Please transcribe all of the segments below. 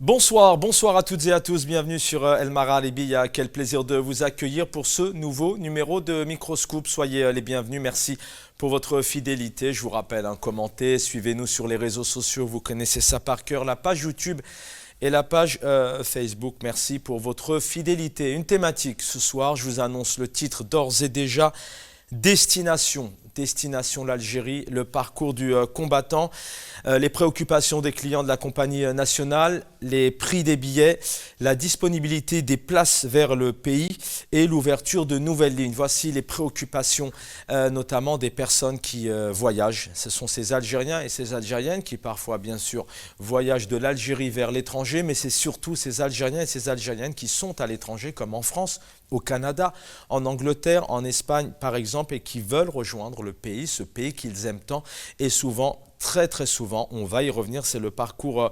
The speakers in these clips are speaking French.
Bonsoir à toutes et à tous, bienvenue sur El Mara Libya. Quel plaisir de vous accueillir pour ce nouveau numéro de Microscope. Soyez les bienvenus, merci pour votre fidélité. Je vous rappelle, commentez, suivez-nous sur les réseaux sociaux, vous connaissez ça par cœur, la page YouTube et la page Facebook. Merci pour votre fidélité. Une thématique ce soir, je vous annonce le titre d'ores et déjà, Destination l'Algérie, le parcours du combattant, les préoccupations des clients de la compagnie nationale, les prix des billets, la disponibilité des places vers le pays et l'ouverture de nouvelles lignes. Voici les préoccupations notamment des personnes qui voyagent. Ce sont ces Algériens et ces Algériennes qui parfois bien sûr voyagent de l'Algérie vers l'étranger, mais c'est surtout ces Algériens et ces Algériennes qui sont à l'étranger comme en France, au Canada, en Angleterre, en Espagne par exemple, et qui veulent rejoindre le pays, ce pays qu'ils aiment tant, et souvent, très souvent, on va y revenir, c'est le parcours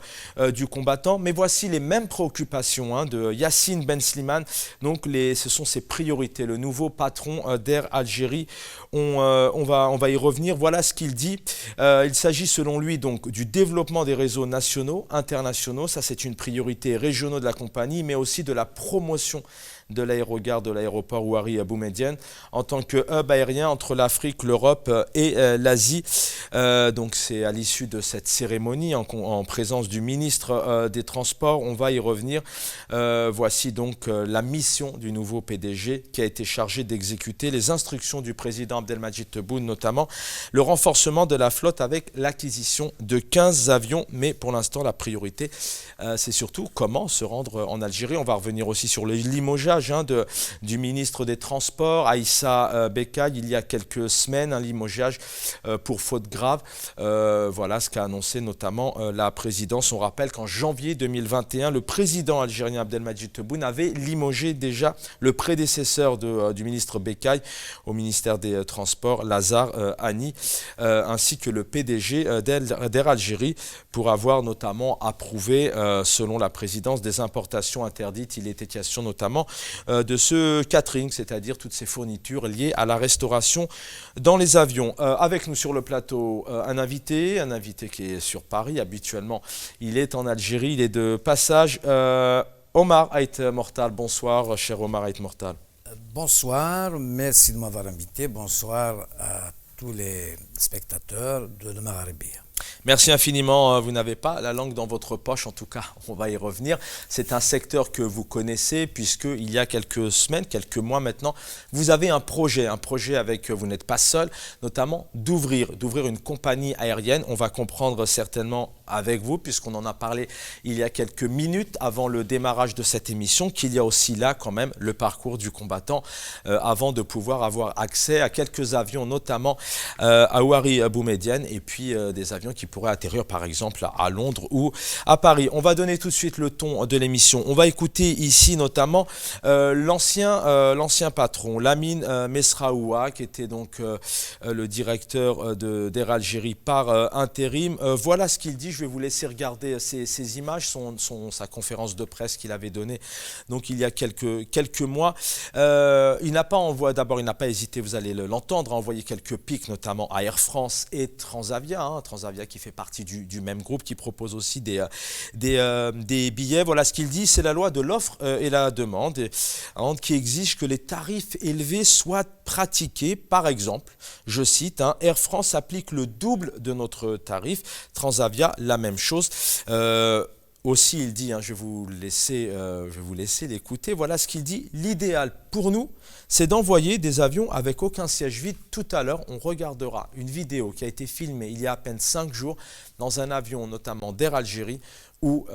du combattant. Mais voici les mêmes préoccupations de Yassine Ben Slimane. Donc ce sont ses priorités, le nouveau patron d'Air Algérie. On va y revenir. Voilà ce qu'il dit. Il s'agit selon lui donc du développement des réseaux nationaux, internationaux. Ça c'est une priorité régionale de la compagnie, mais aussi de la promotion de l'aérogare de l'aéroport Ouari Boumedienne en tant que hub aérien entre l'Afrique, l'Europe et l'Asie. Donc c'est à l'issue de cette cérémonie en présence du ministre des Transports. On va y revenir. Voici donc la mission du nouveau PDG qui a été chargé d'exécuter les instructions du président Abdelmadjid Tebboune, notamment le renforcement de la flotte avec l'acquisition de 15 avions. Mais pour l'instant, la priorité, c'est surtout comment se rendre en Algérie. On va revenir aussi sur le limogeage du ministre des Transports, Aïssa Bekay, il y a quelques semaines, un limogeage pour faute grave. Voilà ce qu'a annoncé notamment la présidence. On rappelle qu'en janvier 2021, le président algérien Abdelmadjid Tebboune avait limogé déjà le prédécesseur du ministre Bekay au ministère des Transports, Lazare Hani, ainsi que le PDG d'Air Algérie, pour avoir notamment approuvé, selon la présidence, des importations interdites. Il était question notamment de ce catering, c'est-à-dire toutes ces fournitures liées à la restauration dans les avions. Avec nous sur le plateau, un invité qui est sur Paris. Habituellement, il est en Algérie, il est de passage. Omar Ait Mortal, bonsoir, cher Omar Ait Mortal. Bonsoir, merci de m'avoir invité. Bonsoir à tous les spectateurs de Le Magharibi. Merci infiniment, vous n'avez pas la langue dans votre poche, en tout cas, on va y revenir. C'est un secteur que vous connaissez puisqu'il y a quelques semaines, quelques mois maintenant, vous avez un projet avec, vous n'êtes pas seul, notamment d'ouvrir une compagnie aérienne. On va comprendre certainement avec vous, puisqu'on en a parlé il y a quelques minutes avant le démarrage de cette émission, qu'il y a aussi là quand même le parcours du combattant avant de pouvoir avoir accès à quelques avions, notamment à Ouari Boumedienne, et puis des avions qui pourraient atterrir par exemple à Londres ou à Paris. On va donner tout de suite le ton de l'émission. On va écouter ici notamment l'ancien patron, Lamine Mesraoua, qui était donc le directeur d'Air Algérie par intérim. Voilà ce qu'il dit. Je vais vous laisser regarder ces images, sa conférence de presse qu'il avait donnée donc il y a quelques mois. Il n'a pas hésité, vous allez l'entendre, à envoyer quelques pics, notamment à Air France et Transavia. Transavia qui fait partie du même groupe, qui propose aussi des billets. Voilà ce qu'il dit, c'est la loi de l'offre et la demande qui exige que les tarifs élevés soient pratiqués. Par exemple, je cite, Air France applique le double de notre tarif, Transavia la même chose. Aussi, il dit, je vais vous laisser l'écouter. Voilà ce qu'il dit. L'idéal pour nous, c'est d'envoyer des avions avec aucun siège vide. Tout à l'heure, on regardera une vidéo qui a été filmée il y a à peine 5 jours dans un avion, notamment d'Air Algérie, où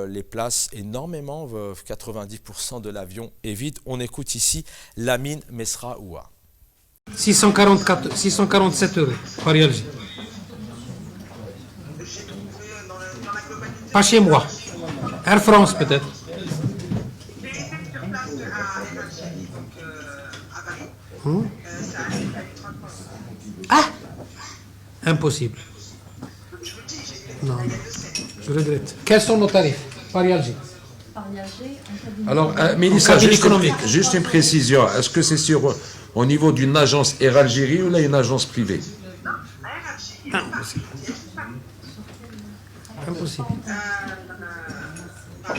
les places énormément, 90% de l'avion est vide. On écoute ici Lamine Mesraoua. 647 euros, Paris-Alger. Pas chez moi. Air France peut-être. Ah, impossible. Non, je regrette. Quels sont nos tarifs? Paris-Alger. Alors, Mélissa, juste une précision. Est-ce que c'est au niveau d'une agence Air Algérie ou là une agence privée? Impossible. Impossible.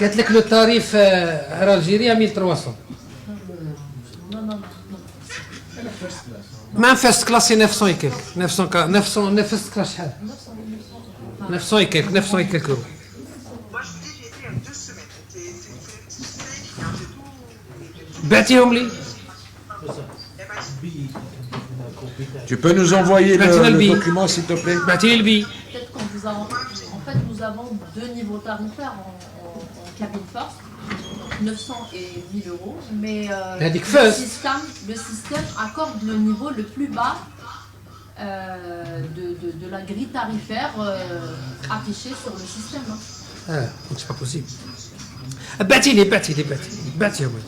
قالت لك لو تاريف على الجيريا 1300 ما فيرست كلاس 900 et quelques 900 فيرست كلاس شحال 900 et quelques 900 et quelques euros. Moi, je vous dis, j'ai été il y a 2 semaines. C'est tout. بعتيهم لي Tu peux nous envoyer Maintenant, le le billet. document, s'il te plaît? بعتي لي البي. Peut-être qu'on vous a... En fait, nous avons 2 niveaux tarifaires en cabine force, donc 900 et 1000 euros. Mais هذيك first. le système accorde le niveau le plus bas de la grille tarifaire affichée sur le système. Hein. Donc c'est pas possible. بعتيهم لي.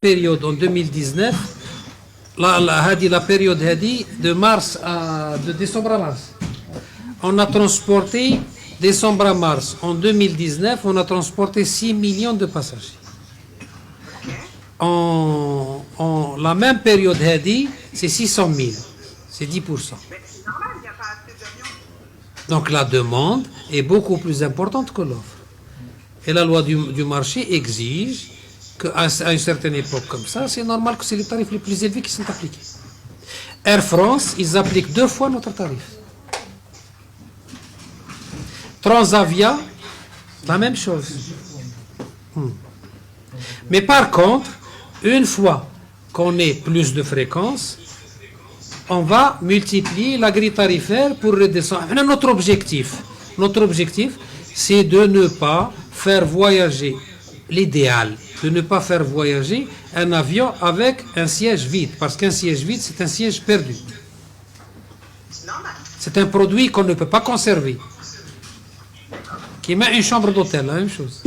Période en 2019 la période de mars de décembre à mars. On a transporté décembre à mars. En 2019, on a transporté 6 millions de passagers. En la même période, c'est 600 000. C'est 10%. Mais c'est normal, il n'y a pas assez d'avions. Donc la demande est beaucoup plus importante que l'offre. Et la loi du marché exige qu'à une certaine époque comme ça, c'est normal que c'est les tarifs les plus élevés qui sont appliqués. Air France, ils appliquent 2 fois notre tarif. Transavia, la même chose. Mais par contre, une fois qu'on ait plus de fréquences, on va multiplier la grille tarifaire pour redescendre. Notre objectif, c'est de ne pas faire voyager, l'idéal, de ne pas faire voyager un avion avec un siège vide. Parce qu'un siège vide, c'est un siège perdu. C'est normal. C'est un produit qu'on ne peut pas conserver. Qui met une chambre d'hôtel, la même chose.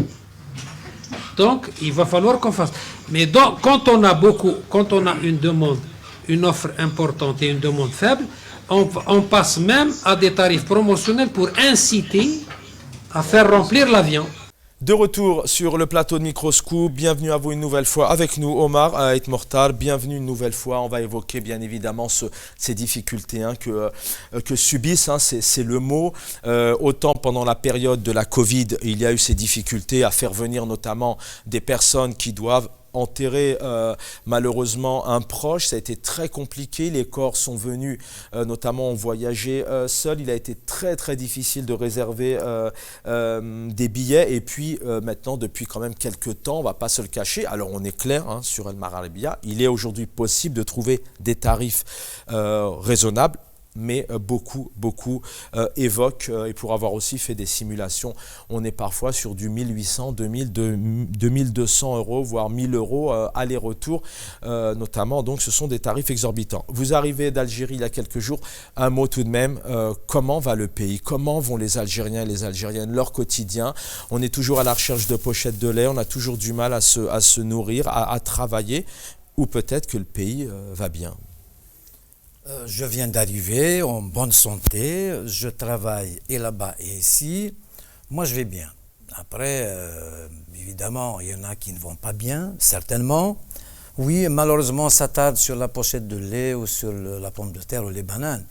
Donc, il va falloir qu'on fasse. Mais donc, quand on a une demande, une offre importante et une demande faible, on passe même à des tarifs promotionnels pour inciter à faire remplir l'avion. De retour sur le plateau de Microscoop, bienvenue à vous une nouvelle fois avec nous, Omar et Mortal, bienvenue une nouvelle fois. On va évoquer bien évidemment ces difficultés que subissent, c'est le mot. Autant pendant la période de la Covid, il y a eu ces difficultés à faire venir notamment des personnes qui doivent enterrer malheureusement un proche. Ça a été très compliqué, les corps sont venus, notamment ont voyagé seuls. Il a été très très difficile de réserver des billets et puis maintenant depuis quand même quelques temps, on ne va pas se le cacher, alors on est clair sur El Mar Arabiya, il est aujourd'hui possible de trouver des tarifs raisonnables, mais beaucoup évoquent, et pour avoir aussi fait des simulations, on est parfois sur du 1800, 2000, 2200 euros, voire 1000 euros aller-retour, notamment, donc ce sont des tarifs exorbitants. Vous arrivez d'Algérie il y a quelques jours, un mot tout de même, comment va le pays, comment vont les Algériens et les Algériennes, leur quotidien? On est toujours à la recherche de pochettes de lait, on a toujours du mal à se nourrir, à travailler, ou peut-être que le pays va bien. Je viens d'arriver en bonne santé, je travaille et là-bas et ici. Moi, je vais bien. Après, évidemment, il y en a qui ne vont pas bien, certainement. Oui, malheureusement, ça tarde sur la pochette de lait ou sur la pomme de terre ou les bananes.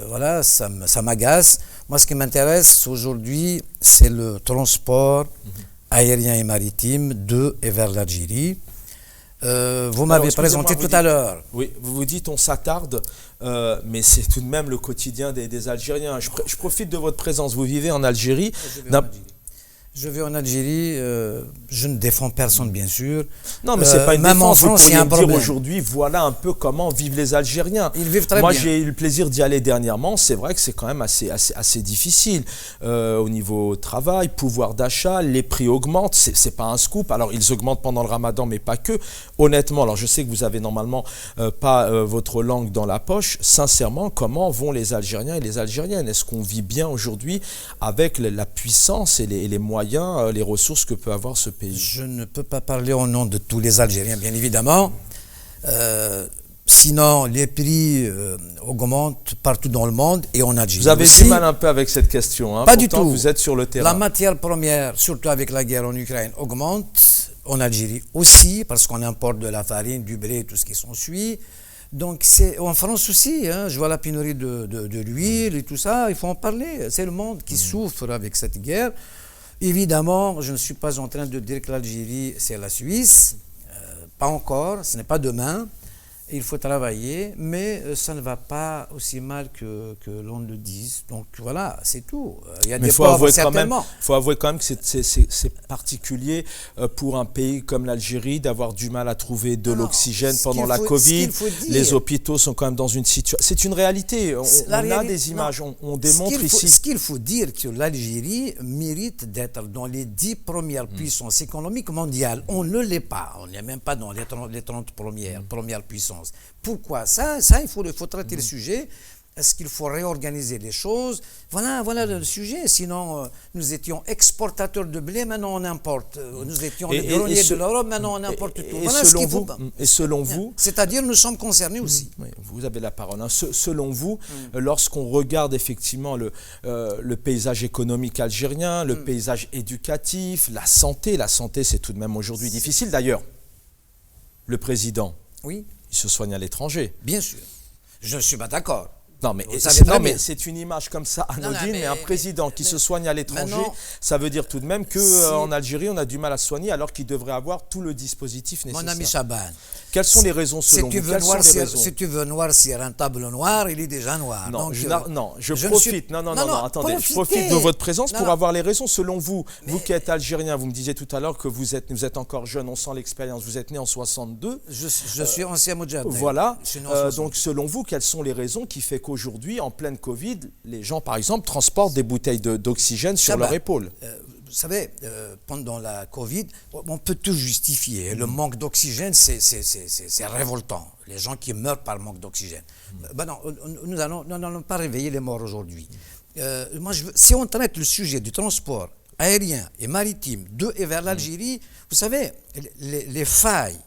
Voilà, ça m'agace. Moi, ce qui m'intéresse aujourd'hui, c'est le transport aérien et maritime de et vers l'Algérie. Vous m'avez présenté tout à l'heure. Oui, vous vous dites on s'attarde, mais c'est tout de même le quotidien des Algériens. Je profite de votre présence. Vous vivez en Algérie. Je vais en Algérie, je ne défends personne bien sûr. Non, mais c'est pas une même défense. en France, il y a un dire problème. Aujourd'hui, voilà un peu comment vivent les Algériens. Ils vivent très Moi, bien. j'ai eu le plaisir d'y aller dernièrement. C'est vrai que c'est quand même assez difficile au niveau travail, pouvoir d'achat. Les prix augmentent. C'est pas un scoop. Alors, ils augmentent pendant le Ramadan, mais pas que. Honnêtement, alors je sais que vous avez normalement pas votre langue dans la poche. Sincèrement, comment vont les Algériens et les Algériennes? Est-ce qu'on vit bien aujourd'hui avec la puissance et les moyens, les ressources que peut avoir ce pays? Je ne peux pas parler au nom de tous les Algériens, bien évidemment. Sinon, les prix augmentent partout dans le monde et en Algérie. Vous avez aussi. du mal un peu avec cette question. Pas Pourtant, du tout. Vous êtes sur le terrain. La matière première, surtout avec la guerre en Ukraine, augmente. En Algérie aussi, parce qu'on importe de la farine, du blé, tout ce qui s'ensuit. Donc, c'est en France aussi, je vois la pénurie de l'huile et tout ça, il faut en parler. C'est le monde qui souffre avec cette guerre. Évidemment, je ne suis pas en train de dire que l'Algérie, c'est la Suisse. Pas encore, ce n'est pas demain. Il faut travailler, mais ça ne va pas aussi mal que l'on le dise. Donc voilà, c'est tout. Il y a Mais des pauvres, certainement. il faut avouer quand même que c'est particulier pour un pays comme l'Algérie d'avoir du mal à trouver de l'oxygène pendant la Covid. Les hôpitaux sont quand même dans une situation... C'est une réalité. On a des images, on démontre ici. Ce qu'il faut dire, que l'Algérie mérite d'être dans les 10 premières puissances économiques mondiales. On ne l'est pas. On n'est même pas dans les 30 premières puissances. Pourquoi ça, il faut traiter le sujet. Est-ce qu'il faut réorganiser les choses? Voilà le sujet. Sinon, nous étions exportateurs de blé, maintenant on importe. Nous étions les greniers de l'Europe, maintenant on importe tout. Et selon vous, c'est-à-dire nous sommes concernés aussi. Oui, vous avez la parole. Hein. Selon vous, lorsqu'on regarde effectivement le paysage économique algérien, le paysage éducatif, la santé c'est tout de même aujourd'hui difficile. D'ailleurs, le président, oui, il se soigne à l'étranger. Bien sûr. Je ne suis pas d'accord. Non, mais c'est une image comme ça anodine, mais un président qui se soigne à l'étranger, ça veut dire tout de même qu'en Algérie, on a du mal à se soigner alors qu'il devrait avoir tout le dispositif nécessaire. Mon ami Chaban, quelles sont les raisons selon vous? Si tu veux noircir un tableau noir, il est déjà noir. Non, donc, je profite. Attendez, je profite de votre présence pour avoir les raisons selon vous. Vous qui êtes algérien, vous me disiez tout à l'heure que vous êtes encore jeune, on sent l'expérience. Vous êtes né en 62. Je suis ancien Moudjahid. Voilà. Donc selon vous, quelles sont les raisons qui fait qu'aujourd'hui, en pleine Covid, les gens, par exemple, transportent des bouteilles d'oxygène sur leur épaule? Vous savez, pendant la Covid, on peut tout justifier. Le manque d'oxygène, c'est révoltant. Les gens qui meurent par manque d'oxygène. Non, nous n'allons pas réveiller les morts aujourd'hui. Si on traite le sujet du transport aérien et maritime de et vers l'Algérie, vous savez, les failles,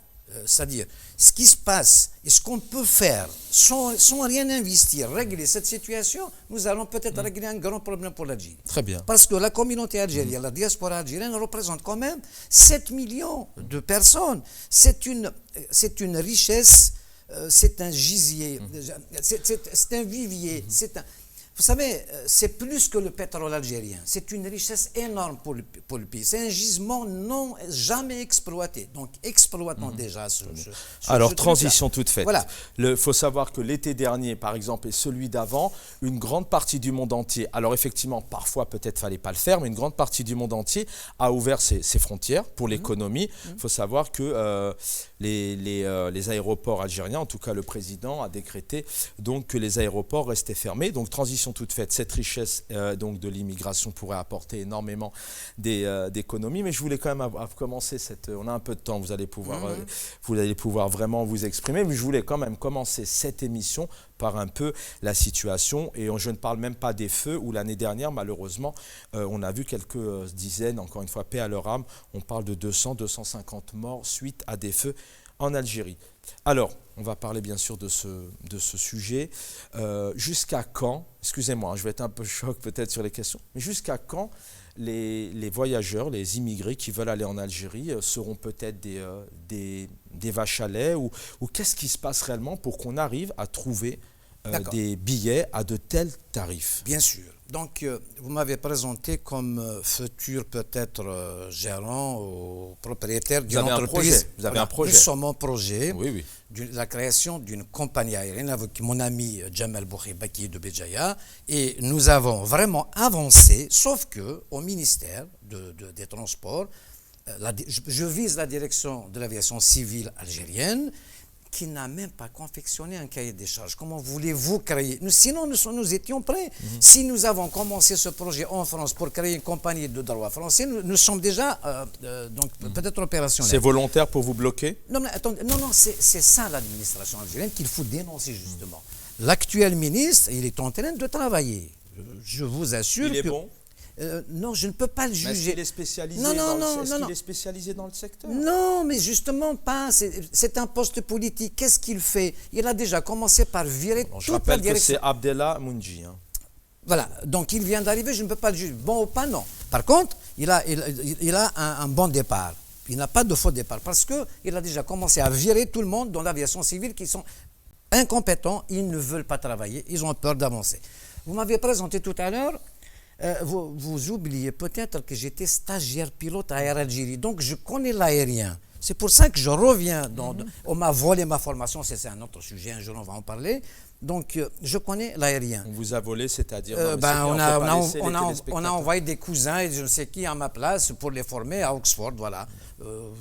c'est-à-dire ce qui se passe et ce qu'on peut faire sans rien investir, régler cette situation, nous allons peut-être régler un grand problème pour l'Algérie. Très bien. Parce que la communauté algérienne, la diaspora algérienne représente quand même 7 millions de personnes. C'est une richesse, c'est un gisier, c'est un vivier, vous savez, c'est plus que le pétrole algérien. C'est une richesse énorme pour le pays. C'est un gisement jamais exploité. Donc, exploitons déjà Alors, transition toute faite. Voilà. Il faut savoir que l'été dernier, par exemple, et celui d'avant, une grande partie du monde entier, alors effectivement, parfois peut-être fallait pas le faire, mais une grande partie du monde entier a ouvert ses frontières pour l'économie. Il faut savoir que les aéroports algériens, en tout cas le président a décrété donc que les aéroports restaient fermés. Donc, transition toute faite, cette richesse donc de l'immigration pourrait apporter énormément d'économies, mais je voulais quand même commencer on a un peu de temps, vous allez pouvoir vraiment vous exprimer, mais je voulais quand même commencer cette émission par un peu la situation, et je ne parle même pas des feux où l'année dernière malheureusement on a vu quelques dizaines, encore une fois paix à leur âme, on parle de 200-250 morts suite à des feux en Algérie. Alors, on va parler bien sûr de ce sujet. Jusqu'à quand, excusez-moi, je vais être un peu choc peut-être sur les questions, mais jusqu'à quand les voyageurs, les immigrés qui veulent aller en Algérie seront peut-être des vaches à lait, ou qu'est-ce qui se passe réellement pour qu'on arrive à trouver des billets à de tels tarifs? Bien sûr. Donc, vous m'avez présenté comme futur peut-être gérant ou propriétaire d'une entreprise. Vous avez un projet. Nous sommes en projet. Oui. La création d'une compagnie aérienne avec mon ami Djamal Boukhibaki de Béjaïa, et nous avons vraiment avancé, sauf que au ministère des Transports, je vise la direction de l'aviation civile algérienne, qui n'a même pas confectionné un cahier des charges. Comment voulez-vous créer? Sinon, nous étions prêts. Si nous avons commencé ce projet en France pour créer une compagnie de droit français, nous sommes déjà donc peut-être opérationnels. C'est volontaire pour vous bloquer? Non, mais attendez, c'est ça l'administration algérienne qu'il faut dénoncer justement. L'actuel ministre, il est en train de travailler. Je vous assure Il est bon? Non, je ne peux pas le juger. Est-ce qu'il est spécialisé est spécialisé dans le secteur? Non, mais justement pas. C'est un poste politique. Qu'est-ce qu'il fait? Il a déjà commencé par virer toute la direction. Je rappelle que c'est Abdellah Mounji. Hein. Voilà, donc il vient d'arriver, je ne peux pas le juger. Bon ou pas, non. Par contre, il a un bon départ. Il n'a pas de faux départ parce qu'il a déjà commencé à virer tout le monde dans l'aviation civile qui sont incompétents, ils ne veulent pas travailler, ils ont peur d'avancer. Vous m'avez présenté tout à l'heure Vous oubliez peut-être que j'étais stagiaire pilote à Air Algérie, donc je connais l'aérien. C'est pour ça que je reviens. On m'a volé ma formation, c'est un autre sujet, un jour on va en parler. Donc je connais l'aérien. On vous a volé, c'est-à-dire On a envoyé des cousins et je ne sais qui à ma place pour les former à Oxford, voilà.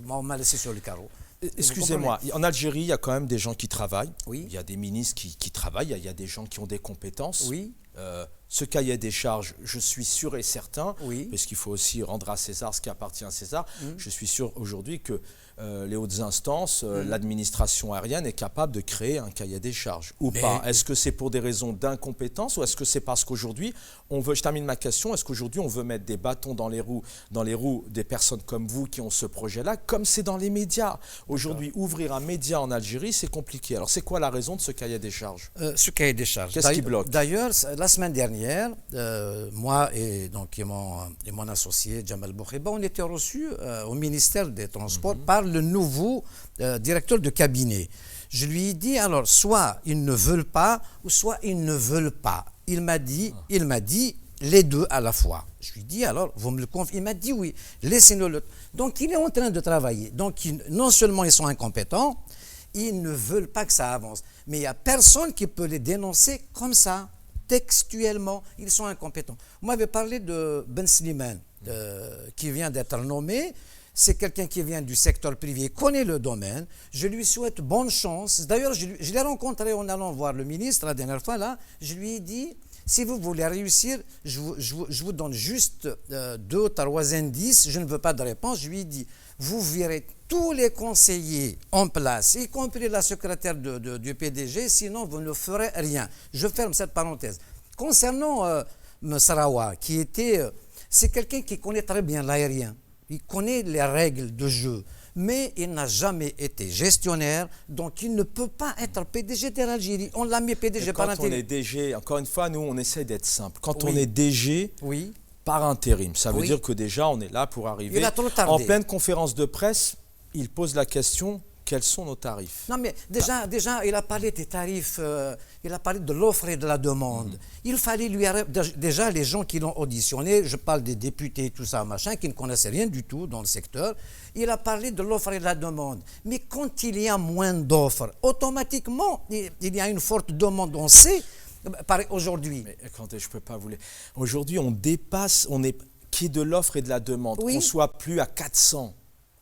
On m'a laissé sur le carreau. Excusez-moi, en Algérie, il y a quand même des gens qui travaillent. Oui. Il y a des ministres qui travaillent, il y a des gens qui ont des compétences. Oui. Ce cahier des charges, je suis sûr et certain, Oui. parce qu'il faut aussi rendre à César ce qui appartient à César, je suis sûr aujourd'hui que les hautes instances, l'administration aérienne est capable de créer un cahier des charges ou pas. Est-ce que c'est pour des raisons d'incompétence ou est-ce que c'est parce qu'aujourd'hui, je termine ma question, est-ce qu'aujourd'hui on veut mettre des bâtons dans les roues des personnes comme vous qui ont ce projet-là, comme c'est dans les médias. Aujourd'hui, ouvrir un média en Algérie, c'est compliqué. Alors c'est quoi la raison de ce cahier des charges? Ce cahier des charges. Qu'est-ce qui bloque? D'ailleurs, la semaine dernière, moi et mon associé Jamal Boukheba, on était reçus au ministère des Transports par le nouveau directeur de cabinet. Je lui ai dit, alors, soit ils ne veulent pas, ou soit ils ne veulent pas. Il m'a dit les deux à la fois. Je lui ai dit, alors, vous me le confiez? Il m'a dit oui, laissez-nous le... Donc, il est en train de travailler. Donc, non seulement ils sont incompétents, ils ne veulent pas que ça avance. Mais il n'y a personne qui peut les dénoncer comme ça, textuellement. Ils sont incompétents. Vous m'avez parlé de Ben Slimane, qui vient d'être nommé. C'est quelqu'un qui vient du secteur privé, il connaît le domaine. Je lui souhaite bonne chance. D'ailleurs, je l'ai rencontré en allant voir le ministre la dernière fois. Là, je lui ai dit, si vous voulez réussir, je vous donne juste 2 ou 3 indices. Je ne veux pas de réponse. Je lui ai dit, vous verrez tous les conseillers en place, y compris la secrétaire du PDG, sinon vous ne ferez rien. Je ferme cette parenthèse. Concernant Msarawa, c'est quelqu'un qui connaît très bien l'aérien. Il connaît les règles de jeu, mais il n'a jamais été gestionnaire, donc il ne peut pas être PDG d'Air Algérie. On l'a mis PDG par intérim. Quand on est DG, encore une fois, nous, on essaie d'être simple. Quand Oui. on est DG Oui. par intérim, ça veut Oui. dire que déjà, on est là pour arriver. Il a trop tardé. En pleine conférence de presse, il pose la question, quels sont nos tarifs? Non, mais déjà, il a parlé des tarifs, il a parlé de l'offre et de la demande. Il fallait lui déjà les gens qui l'ont auditionné, je parle des députés, tout ça, machin, qui ne connaissaient rien du tout dans le secteur. Il a parlé de l'offre et de la demande. Mais quand il y a moins d'offres, automatiquement, il y a une forte demande. On sait, aujourd'hui. Mais attendez, je ne peux pas vous les... Aujourd'hui, on dépasse, qui est de l'offre et de la demande. Oui. On soit plus à 400.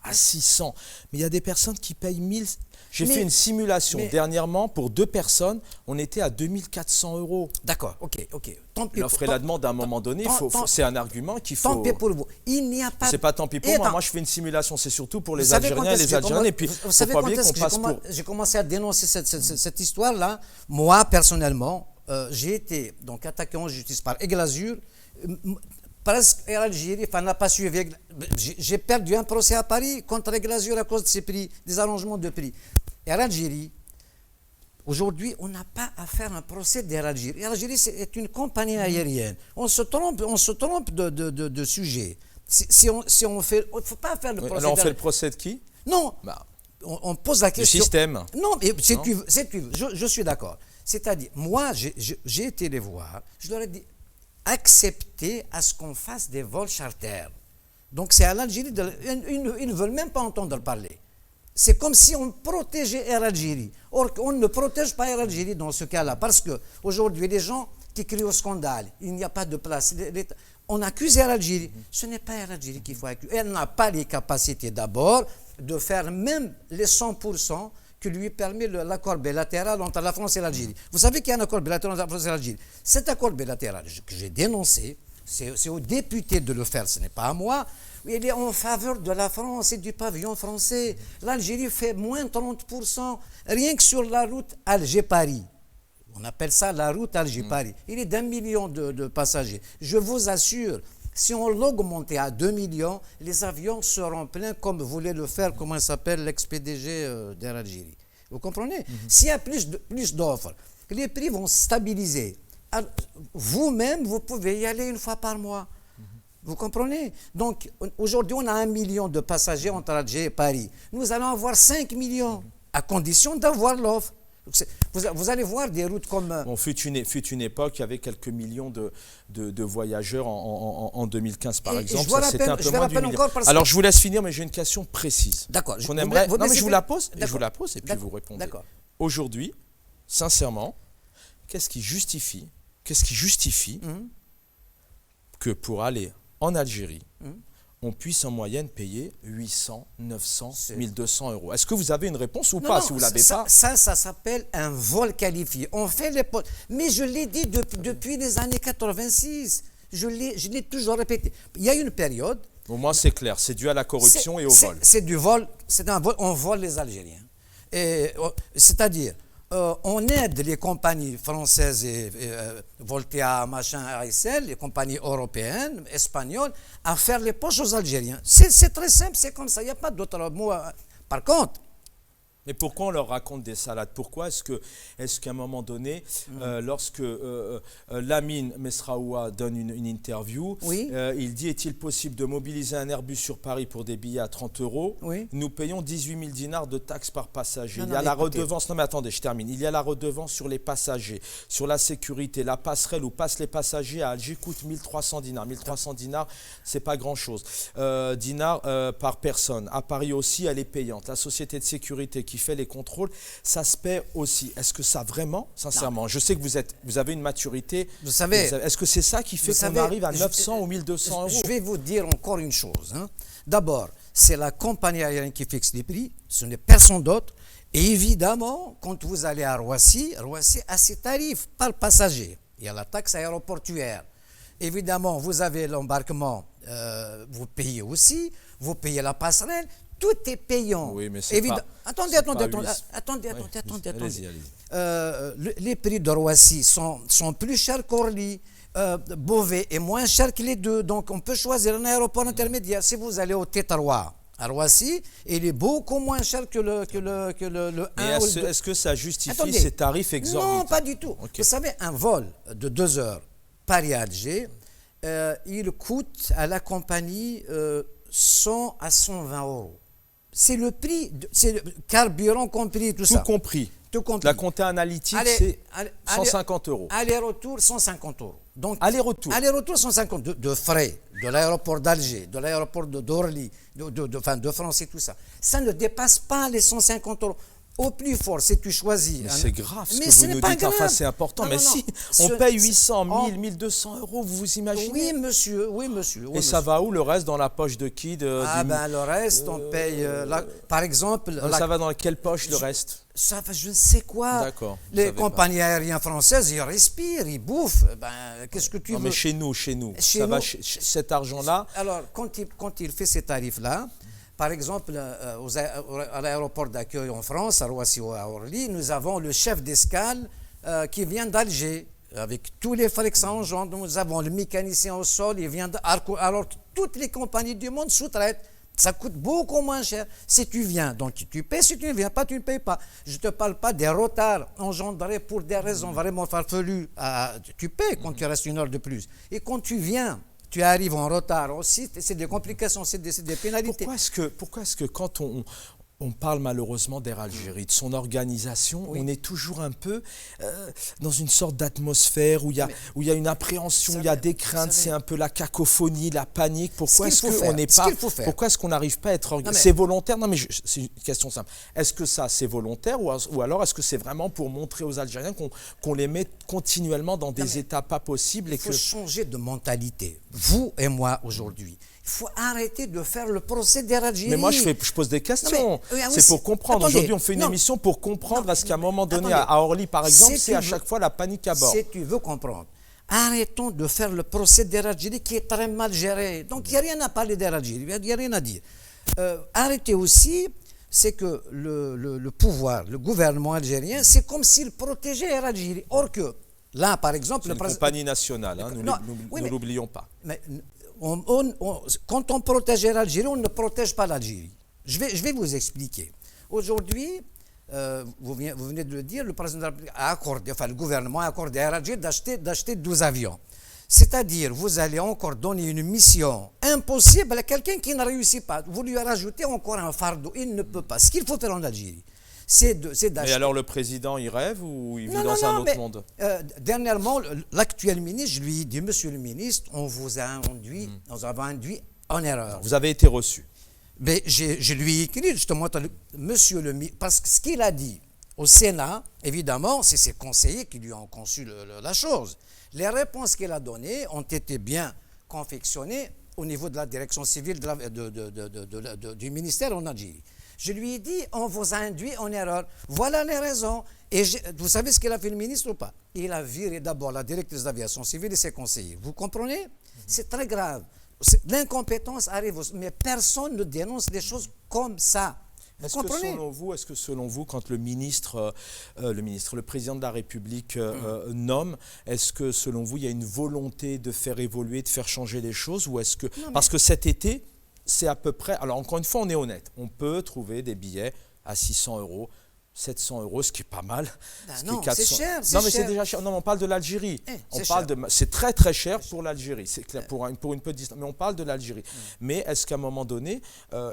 À 600. Mais il y a des personnes qui payent 1000. J'ai fait une simulation dernièrement pour 2 personnes. On était à 2400 €. D'accord, ok. Tant pis L'offre et la demande, à un moment donné, c'est un argument qu'il faut... Tant pis pour vous. Il n'y a pas... C'est pas tant pis pour moi. Moi, je fais une simulation. C'est surtout pour les savez Algériens et les Algériennes. Et puis, vous savez quand est-ce que j'ai commencé à dénoncer cette histoire-là? Moi, personnellement, j'ai été donc attaqué en justice par Aigle Azur. Presque Air Algérie, n'a pas suivi. J'ai perdu un procès à Paris contre Aigle Azur à cause de ces prix, des arrangements de prix. Air Algérie, aujourd'hui, on n'a pas à faire un procès d'Air Algérie. Air Algérie, c'est une compagnie aérienne. On se trompe de sujet. Si on fait, il ne faut pas faire le procès. Alors, on fait le procès de qui? Non. On pose la question. Du système. Non, mais je suis d'accord. C'est-à-dire, moi, j'ai été les voir, je leur ai dit, accepter à ce qu'on fasse des vols charters. Donc c'est à l'Algérie, ils ne veulent même pas entendre parler. C'est comme si on protégeait Air Algérie. Or, on ne protège pas Air Algérie dans ce cas-là, parce qu'aujourd'hui, les gens qui crient au scandale, il n'y a pas de place. On accuse Air Algérie. Ce n'est pas Air Algérie qu'il faut accuser. Elle n'a pas les capacités d'abord de faire même les 100% que lui permet l'accord bilatéral entre la France et l'Algérie. Vous savez qu'il y a un accord bilatéral entre la France et l'Algérie. Cet accord bilatéral que j'ai dénoncé, c'est aux députés de le faire, ce n'est pas à moi. Il est en faveur de la France et du pavillon français. L'Algérie fait moins 30%, rien que sur la route Alger-Paris. On appelle ça la route Alger-Paris. Il est d'1 million de passagers. Je vous assure, si on l'augmentait à 2 millions, les avions seront pleins comme voulait le faire, comment il s'appelle, l'ex-PDG d'Air Algérie. Vous comprenez? S'il y a plus d'offres, les prix vont se stabiliser. Vous-même, vous pouvez y aller une fois par mois. Vous comprenez? Donc, aujourd'hui, on a 1 million de passagers entre Alger et Paris. Nous allons avoir 5 millions, à condition d'avoir l'offre. Vous allez voir des routes comme... Bon, fut une époque, il y avait quelques millions de voyageurs en 2015, par exemple. Je vous rappelle, Alors, je vous laisse finir, mais j'ai une question précise. D'accord. Non, mais je vous la pose, et puis vous répondez. D'accord. Aujourd'hui, sincèrement, qu'est-ce qui justifie que pour aller en Algérie, on puisse en moyenne payer 800, 900, 1200 euros? Est-ce que vous avez une réponse ou pas? Si vous ne l'avez pas. Ça s'appelle un vol qualifié. On fait les postes. Mais je l'ai dit depuis les années 86. Je l'ai toujours répété. Il y a une période. Au moins, c'est clair. C'est dû à la corruption et au vol. C'est du vol. C'est un vol. On vole les Algériens. C'est-à-dire, on aide les compagnies françaises et Voltea, machin, ASL, les compagnies européennes, espagnoles, à faire les poches aux Algériens. C'est très simple, c'est comme ça, il n'y a pas d'autre mot. Par contre, mais pourquoi on leur raconte des salades? Pourquoi est-ce qu'à un moment donné, lorsque Lamine Mesraoua donne une interview, il dit: est-il possible de mobiliser un Airbus sur Paris pour des billets à 30 €? Nous payons 18 000 dinars de taxes par passager. Il y a la redevance. Non mais attendez, je termine. Il y a la redevance sur les passagers, sur la sécurité, la passerelle où passent les passagers à Alger coûte 1300 dinars. 1300 dinars, c'est pas grand-chose. Dinars par personne. À Paris aussi, elle est payante. La société de sécurité qui fait les contrôles, ça se paie aussi. Est-ce que ça vraiment, sincèrement, non. Je sais que vous avez une maturité, vous savez, est-ce que c'est ça qui fait qu'on arrive à 900 ou 1200 euros? Je vais vous dire encore une chose. D'abord, c'est la compagnie aérienne qui fixe les prix, ce n'est personne d'autre. Et évidemment, quand vous allez à Roissy a ses tarifs par passager. Il y a la taxe aéroportuaire. Évidemment, vous avez l'embarquement, vous payez aussi, vous payez la passerelle. Tout est payant. Oui, mais c'est pas... Attendez. Allez-y. Les prix de Roissy sont plus chers qu'Orly. Beauvais est moins cher que les deux. Donc, on peut choisir un aéroport intermédiaire. Si vous allez au Tétarois, à Roissy, il est beaucoup moins cher que le 1 ou le 2. Est-ce que ça justifie ces tarifs exorbitants? Non, pas du tout. Okay. Vous savez, un vol de 2 heures Paris-Alger, il coûte à la compagnie 100 à 120 €. C'est le prix, c'est le carburant compris, tout ça. Tout compris. La comptée analytique, c'est 150 €. Aller-retour, 150 €. Donc, aller-retour 150 de frais, de l'aéroport d'Alger, de l'aéroport d'Orly, de France et tout ça. Ça ne dépasse pas les 150 €. Au plus fort, si tu choisis... Mais c'est grave ce que vous nous dites, enfin c'est important. Non, mais si on paye 800, 1000, 1200 €, vous imaginez? Oui, monsieur. Et ça va où le reste? Dans la poche de qui? Le reste, on paye... par exemple... Ça va dans quelle poche, le reste? Ça va, je ne sais quoi. D'accord. Les compagnies aériennes françaises, ils respirent, ils bouffent. Qu'est-ce que tu veux? Mais chez nous. Cet argent-là... Alors, quand il fait ces tarifs-là, par exemple, à l'aéroport d'accueil en France, à Roissy ou à Orly, nous avons le chef d'escale qui vient d'Alger, avec tous les frais que ça engendre. Nous avons le mécanicien au sol, il vient alors que toutes les compagnies du monde sous-traitent. Ça coûte beaucoup moins cher si tu viens. Donc tu paies, si tu ne viens pas, tu ne payes pas. Je ne te parle pas des retards engendrés pour des raisons vraiment farfelues. Tu paies quand tu restes 1 heure de plus. Et quand tu viens, tu arrives en retard aussi, c'est des complications, c'est des pénalités. Pourquoi est-ce que quand on parle malheureusement d'Air Algérie, de son organisation, on est toujours un peu dans une sorte d'atmosphère où il y a une appréhension, il y a des craintes, c'est un peu la cacophonie, la panique. Pourquoi est-ce qu'on n'arrive pas à être organisé? C'est volontaire? Non mais c'est une question simple. Est-ce que ça c'est volontaire ou alors est-ce que c'est vraiment pour montrer aux Algériens qu'on les met continuellement dans des états pas possibles? Il faut changer de mentalité. Vous et moi aujourd'hui. Il faut arrêter de faire le procès d'Air Algérie. Mais moi, je pose des questions. C'est pour comprendre. Aujourd'hui, on fait une émission pour comprendre. Est-ce qu'à un moment donné, à Orly, par exemple, c'est à chaque fois la panique à bord? Si tu veux comprendre, arrêtons de faire le procès d'Air Algérie qui est très mal géré. Donc, il n'y a rien à parler d'Air Algérie. Il n'y a rien à dire. Arrêtez aussi, c'est que le pouvoir, le gouvernement algérien, c'est comme s'il protégeait Air Algérie. Or que, là, par exemple... C'est une compagnie nationale, ne l'oublions pas. Mais, quand on protège l'Algérie, on ne protège pas l'Algérie. Je vais vous expliquer. Aujourd'hui, vous venez de le dire, le président de la République a accordé, le gouvernement a accordé à l'Algérie d'acheter 12 avions. C'est-à-dire, vous allez encore donner une mission impossible à quelqu'un qui ne réussit pas. Vous lui rajoutez encore un fardeau. Il ne peut pas. Ce qu'il faut faire en Algérie, c'est Mais d'acheter. alors le président, il rêve ou il vit Non, dans non, un non, autre mais, monde? Dernièrement, l'actuel ministre, je lui ai dit, monsieur le ministre, on vous a induit, nous avons induit en erreur. Vous avez été reçu. Mais je lui ai écrit justement, monsieur le ministre, parce que ce qu'il a dit au Sénat, évidemment, c'est ses conseillers qui lui ont conçu la chose. Les réponses qu'il a données ont été bien confectionnées au niveau de la direction civile du ministère en Algérie. Je lui ai dit, on vous a induit en erreur. Voilà les raisons. Et vous savez ce qu'il a fait le ministre ou pas? Il a viré d'abord la directrice d'aviation civile et ses conseillers. Vous comprenez? C'est très grave. L'incompétence arrive, mais personne ne dénonce des choses comme ça. Vous comprenez? Est-ce que selon vous, quand le président de la République nomme, est-ce que selon vous, il y a une volonté de faire évoluer, de faire changer les choses, ou est-ce que parce que cet été, c'est à peu près. Alors encore une fois, on est honnête. On peut trouver des billets à 600 €. 700 €, ce qui est pas mal. Non, c'est cher. Non, mais c'est déjà cher. Non, mais on parle de l'Algérie. C'est très très cher pour l'Algérie. C'est clair pour une petite distance. Mais on parle de l'Algérie. Mais est-ce qu'à un moment donné,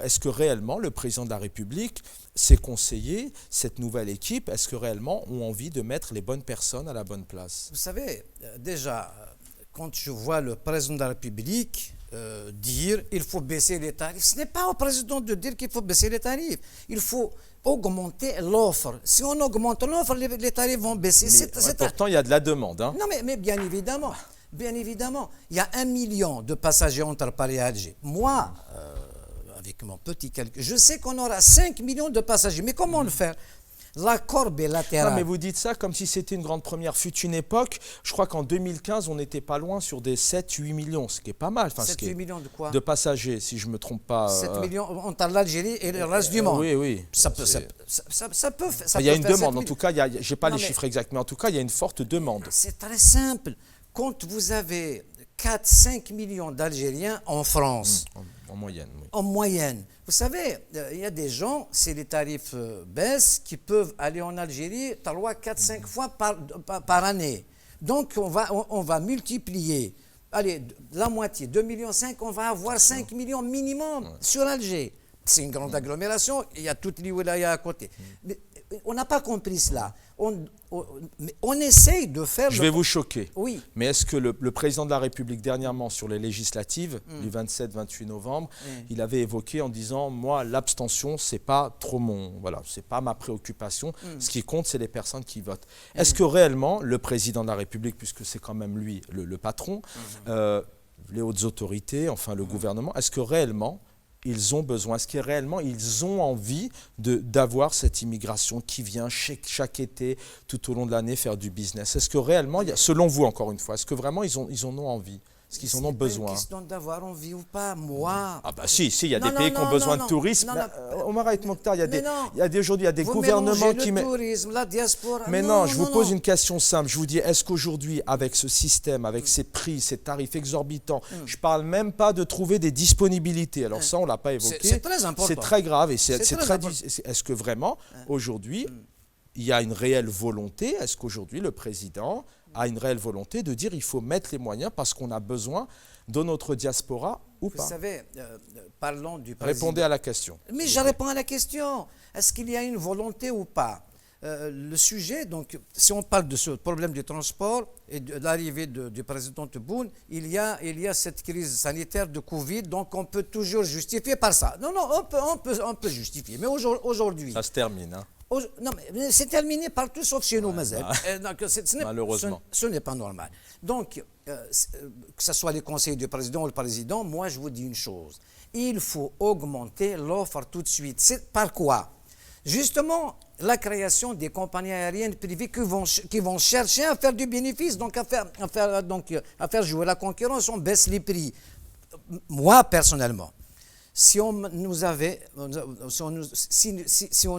est-ce que réellement le président de la République, ses conseillers, cette nouvelle équipe, est-ce que réellement ont envie de mettre les bonnes personnes à la bonne place? Vous savez, déjà, quand je vois le président de la République dire il faut baisser les tarifs, ce n'est pas au président de dire qu'il faut baisser les tarifs. Il faut augmenter l'offre. Si on augmente l'offre, les tarifs vont baisser. Pourtant, il y a de la demande. Hein. Non, mais bien évidemment, il y a 1 million de passagers entre Paris et Alger. Moi, avec mon petit calcul, je sais qu'on aura 5 millions de passagers. Mais comment le faire? L'accord bilatéral. Non, mais vous dites ça comme si c'était une grande première. Fut une époque, je crois qu'en 2015, on n'était pas loin sur des 7-8 millions, ce qui est pas mal. 7-8 millions de quoi? De passagers, si je ne me trompe pas. 7 millions entre l'Algérie et le reste du monde. Oui. Ça peut il y a une demande, en tout cas, je n'ai pas les chiffres exacts, mais en tout cas, il y a une forte demande. C'est très simple. Quand vous avez 4-5 millions d'Algériens en France, en moyenne, oui. En moyenne. Vous savez, il y a des gens, si les tarifs baissent, qui peuvent aller en Algérie 3, 4, 5 fois par année. Donc, on va multiplier, allez, la moitié, 2,5 millions, on va avoir 5 millions minimum sur Alger. C'est une grande agglomération, il y a toutes les wilayas à côté. Mais on n'a pas compris cela. On essaye de faire... Je vais vous choquer. Oui. Mais est-ce que le président de la République, dernièrement, sur les législatives, du 27-28 novembre, il avait évoqué en disant, moi, l'abstention, c'est pas trop c'est pas ma préoccupation. Ce qui compte, c'est les personnes qui votent. Est-ce que réellement, le président de la République, puisque c'est quand même lui le patron, les hautes autorités, enfin le gouvernement, est-ce que réellement, ils ont besoin, est-ce que réellement ils ont envie d'avoir cette immigration qui vient chaque été, tout au long de l'année, faire du business? Est-ce que réellement, selon vous encore une fois, est-ce que vraiment ils en ont envie? Est-ce qu'ils en ont besoin? C'est une question d'avoir envie ou pas, moi. Ah bah si, il y a des pays qui ont besoin de tourisme. Omar Haït Mokhtar, aujourd'hui, il y a des gouvernements qui mettent... le tourisme, la diaspora. Mais non, je vous pose une question simple. Je vous dis, est-ce qu'aujourd'hui, avec ce système, avec ces prix, ces tarifs exorbitants, je ne parle même pas de trouver des disponibilités. Alors ça, on ne l'a pas évoqué. C'est très important. C'est très grave. Et est-ce que vraiment, aujourd'hui, il y a une réelle volonté? Est-ce qu'aujourd'hui, le président a une réelle volonté de dire il faut mettre les moyens parce qu'on a besoin de notre diaspora ou pas? Vous savez, parlons du président. Répondez à la question. Mais je réponds à la question. Est-ce qu'il y a une volonté ou pas? Le sujet, donc, si on parle de ce problème du transport et de l'arrivée du président Tebboune, il y a cette crise sanitaire de Covid, donc on peut toujours justifier par ça. Non, on peut justifier. Mais aujourd'hui... Ça se termine, hein? Non, mais c'est terminé partout sauf chez nous, malheureusement. Ce n'est pas normal. Donc, que ce soit les conseillers du président ou le président, moi je vous dis une chose. Il faut augmenter l'offre tout de suite. C'est par quoi? Justement, la création des compagnies aériennes privées qui vont chercher à faire du bénéfice, donc à faire jouer la concurrence, on baisse les prix. Moi, personnellement, si on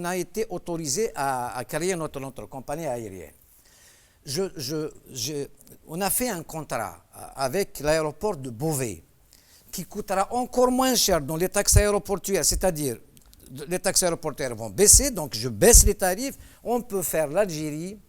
a été autorisé à créer notre compagnie aérienne, on a fait un contrat avec l'aéroport de Beauvais qui coûtera encore moins cher dans les taxes aéroportuaires, c'est-à-dire les taxes aéroportuaires vont baisser, donc je baisse les tarifs, on peut faire l'Algérie,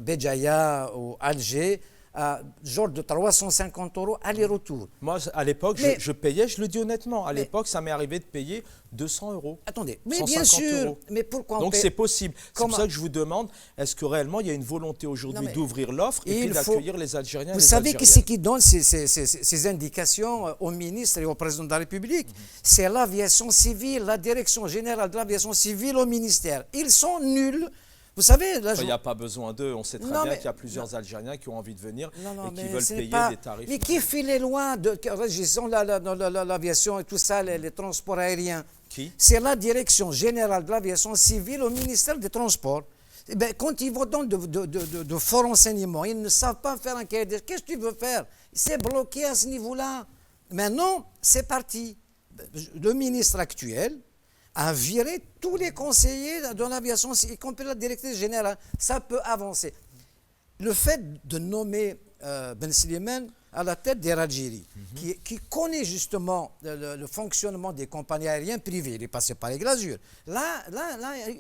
Béjaïa ou Alger à genre de 350 € aller-retour. Moi, à l'époque, Mais- je payais, je le dis honnêtement, à Mais- l'époque, ça m'est arrivé de payer 200 €. Attendez, mais 150 bien sûr, €. mais pourquoi on Donc paie- c'est possible. C'est Comment- pour ça que je vous demande, est-ce que réellement il y a une volonté aujourd'hui Non, mais- d'ouvrir l'offre et puis il faut- d'accueillir les Algériens et Vous les savez qui Algériennes? c'est qui donne ces indications au ministre et au président de la République? C'est l'aviation civile, la direction générale de l'aviation civile au ministère. Ils sont nuls. Vous savez, là, Il n'y a pas besoin d'eux. On sait très Non, bien mais- qu'il y a plusieurs Algériens qui ont envie de venir et qui mais veulent ce n'est payer pas- des tarifs. Mais qui fait les lois de régissant l'aviation et tout ça, les transports aériens? Qui? C'est la direction générale de l'aviation civile au ministère des Transports. Eh ben, quand ils vous donnent de forts renseignements, ils ne savent pas faire un cahier des... Qu'est-ce que tu veux faire? C'est bloqué à ce niveau-là. Maintenant, c'est parti. Le ministre actuel a viré tous les conseillers de l'aviation, y compris la directrice générale. Ça peut avancer. Le fait de nommer Ben Slimane à la tête d'Air Algérie, qui connaît justement le fonctionnement des compagnies aériennes privées, il est passé par les glasures. Là,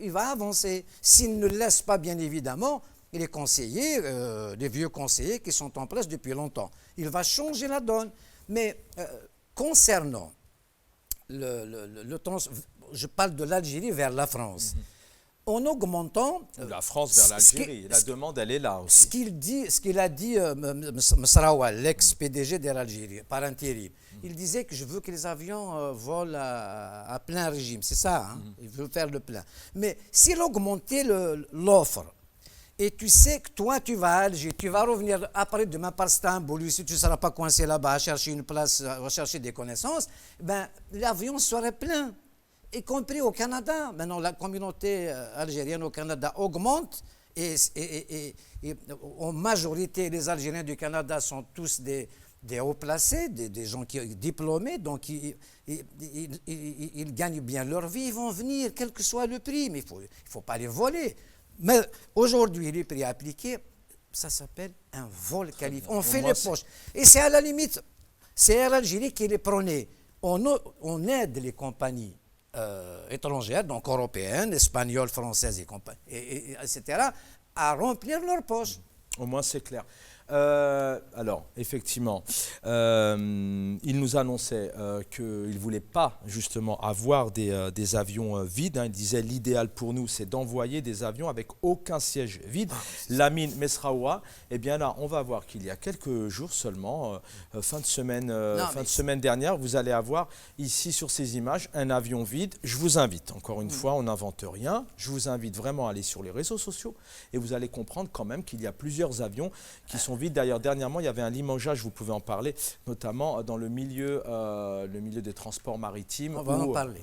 il va avancer. S'il ne le laisse pas, bien évidemment, les conseillers, les vieux conseillers qui sont en place depuis longtemps, il va changer la donne. Mais concernant je parle de l'Algérie vers la France. En augmentant... La France vers l'Algérie. La demande, elle est là aussi. Ce qu'il a dit Msraoua, l'ex-PDG d'Air Algérie, par intérim, il disait que je veux que les avions volent à plein régime. C'est ça, hein? Il veut faire le plein. Mais s'il augmentait l'offre, et tu sais que toi, tu vas à Alger, tu vas revenir après demain par Istanbul, si tu ne seras pas coincé là-bas à chercher une place, à chercher des connaissances, ben, l'avion serait plein, y compris au Canada. Maintenant, la communauté algérienne au Canada augmente et en majorité, les Algériens du Canada sont tous des hauts placés, des gens diplômés, donc ils gagnent bien leur vie, ils vont venir, quel que soit le prix, mais il ne faut pas les voler. Mais aujourd'hui, les prix appliqués, ça s'appelle un vol qualifié. On fait les poches. Et c'est à la limite, c'est Air Algérie qui les prenait. On aide les compagnies étrangères, donc européennes, espagnoles, françaises, etc., à remplir leurs poches. Au moins, c'est clair. Alors, effectivement, il nous annonçait qu'il ne voulait pas justement avoir des avions vides. Hein. Il disait l'idéal pour nous, c'est d'envoyer des avions avec aucun siège vide. Lamine Mesraoua, eh bien là, on va voir qu'il y a quelques jours seulement, fin de semaine dernière, vous allez avoir ici sur ces images un avion vide. Je vous invite, encore une fois, on n'invente rien. Je vous invite vraiment à aller sur les réseaux sociaux et vous allez comprendre quand même qu'il y a plusieurs avions qui sont vides. D'ailleurs, dernièrement, il y avait un limogeage, vous pouvez en parler, notamment dans le milieu des transports maritimes. On va en parler.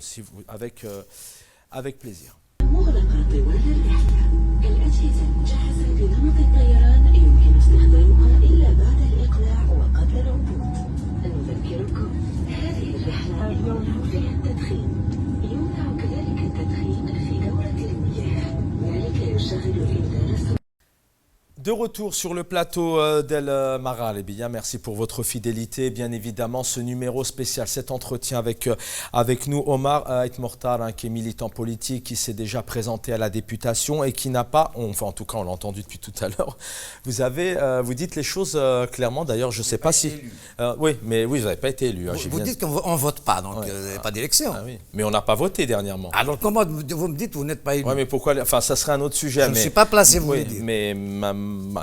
Avec plaisir. مغلقة طوال الرحلة. الأجهزة المجهزة بنمط الطيران يمكن استخدامها إلا بعد الإقلاع وقبل الهبوط. نذكركم هذه الرحلة يمنع فيها التدخين. يمنع كذلك التدخين في دورة المياه. ذلك يشغل الإنذار. De retour sur le plateau d'El Mara, les Biya, merci pour votre fidélité. Bien évidemment, ce numéro spécial, cet entretien avec nous, Omar Ait Mortar, hein, qui est militant politique, qui s'est déjà présenté à la députation et qui n'a pas, enfin en tout cas on l'a entendu depuis tout à l'heure, vous dites les choses clairement, d'ailleurs je ne sais pas si... oui, mais oui, vous n'avez pas été élu. Hein, Vous dites qu'on ne vote pas, donc il n'y a pas d'élection. Ah, oui. Mais on n'a pas voté dernièrement. Alors comment vous me dites que vous n'êtes pas élu? Oui, mais pourquoi? Enfin, ça serait un autre sujet. Je ne suis pas placé, vous oui, le dites. Mais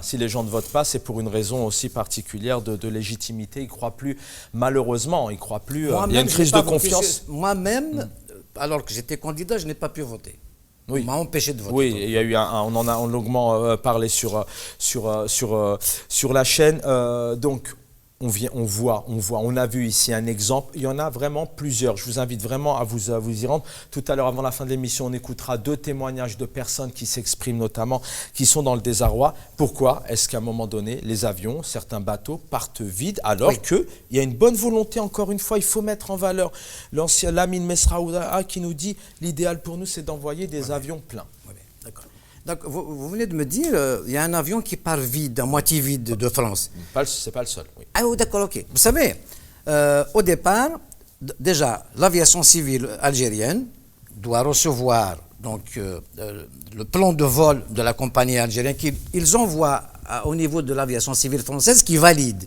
si les gens ne votent pas, c'est pour une raison aussi particulière de légitimité. Ils ne croient plus, malheureusement, ils ne croient plus. Il y a une crise de confiance. Moi-même, alors que j'étais candidat, je n'ai pas pu voter. Oui. On m'a empêché de voter. Oui, il y a eu on en a longuement parlé sur la chaîne. Donc, on a vu ici un exemple. Il y en a vraiment plusieurs. Je vous invite vraiment à vous y rendre. Tout à l'heure, avant la fin de l'émission, on écoutera 2 témoignages de personnes qui s'expriment notamment, qui sont dans le désarroi. Pourquoi est-ce qu'à un moment donné, les avions, certains bateaux partent vides alors qu'il y a une bonne volonté, encore une fois, il faut mettre en valeur l'ancien Lamine Mesraoua qui nous dit l'idéal pour nous, c'est d'envoyer des avions pleins. Oui, d'accord. Donc, vous venez de me dire, il y a un avion qui part vide, à moitié vide de France. C'est pas le seul, oui. Ah oui, d'accord, ok. Vous savez, au départ, déjà, l'aviation civile algérienne doit recevoir donc, le plan de vol de la compagnie algérienne qu'ils envoient au niveau de l'aviation civile française qui valide.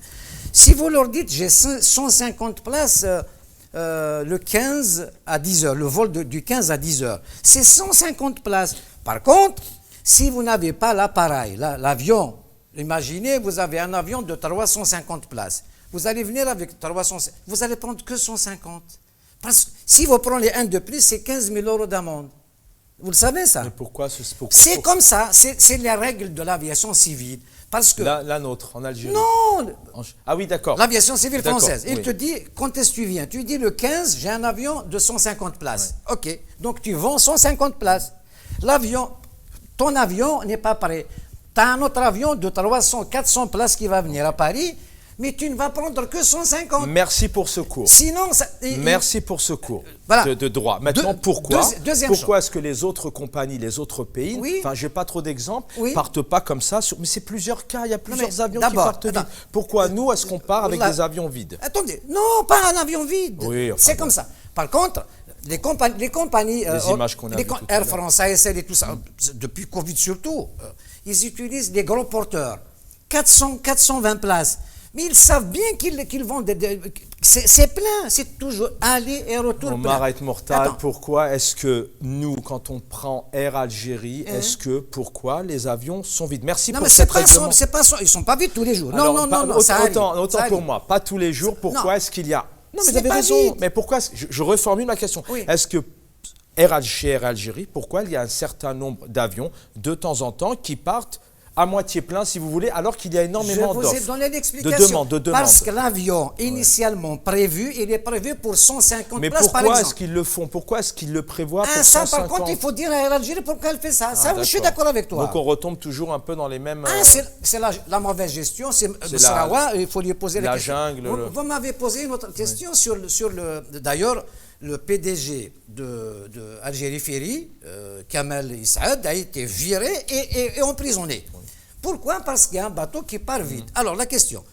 Si vous leur dites j'ai 150 places le 15 à 10 heures, le vol du 15 à 10 heures, c'est 150 places. Par contre, si vous n'avez pas l'appareil, l'avion, imaginez, vous avez un avion de 350 places. Vous allez venir avec 350, vous allez prendre que 150. Parce que si vous prenez un de plus, c'est 15 000 euros d'amende. Vous le savez ça? Mais pourquoi C'est comme ça, c'est les règles de l'aviation civile. Parce que la nôtre, en Algérie. non, Ah oui, d'accord. l'aviation civile D'accord, française. Il oui. te dit, quand est-ce que tu viens? Tu dis le 15, j'ai un avion de 150 places. Ok, donc tu vends 150 places. Ton avion n'est pas prêt. Tu as un autre avion de 300, 400 places qui va venir à Paris, mais tu ne vas prendre que 150. Merci pour ce cours. Sinon, Merci pour ce cours Voilà. de droit. Maintenant, Deuxième pourquoi est-ce que les autres compagnies, les autres pays, Oui. enfin, j'ai pas trop d'exemples, Oui. partent pas comme ça mais c'est plusieurs cas, il y a plusieurs mais avions qui d'abord, partent vite. attends. Pourquoi nous, est-ce qu'on part avec Là- des avions vides? Attendez, non, pas un avion vide. Oui, enfin, c'est bon. comme ça. Par contre, les compagnies Les images qu'on a vues tout à Air l'heure. France, ASL et tout ça, depuis Covid surtout, ils utilisent des gros porteurs, 420 places. Mais ils savent bien qu'ils vont... c'est plein, c'est toujours aller et retour plein. Omar Aït Mortal, Attends. pourquoi est-ce que nous, quand on prend Air Algérie, pourquoi les avions sont vides? Merci Non, pour mais c'est cette pas règlement. ils sont pas vides tous les jours. Alors, Non, ça arrive, autant ça pour arrive. moi, pas tous les jours. Pourquoi Non. est-ce qu'il y a... Non, mais Ce vous avez n'est pas raison. vide. Mais pourquoi je reformule ma question. Oui. Est-ce que chez Air Algérie, pourquoi il y a un certain nombre d'avions de temps en temps qui partent à moitié plein, si vous voulez, alors qu'il y a énormément Je vous ai d'offres? donné l'explication. De demande. Parce que l'avion, initialement prévu, il est prévu pour 150 Mais places par pourquoi est-ce exemple. qu'ils le font? Pourquoi est-ce qu'ils le prévoient pour Ça, 150? par contre, il faut dire à Air Algérie pourquoi elle fait ça. Ah, Je suis d'accord avec toi. Donc on retombe toujours un peu dans les mêmes... C'est la mauvaise gestion. C'est la- Sarawa, il faut lui poser la la question. jungle, Vous m'avez posé une autre question sur le. D'ailleurs, le PDG de Algérie Ferry, Kamel Issaad, a été viré et emprisonné. Pourquoi? Parce qu'il y a un bateau qui part vite. Alors, la question.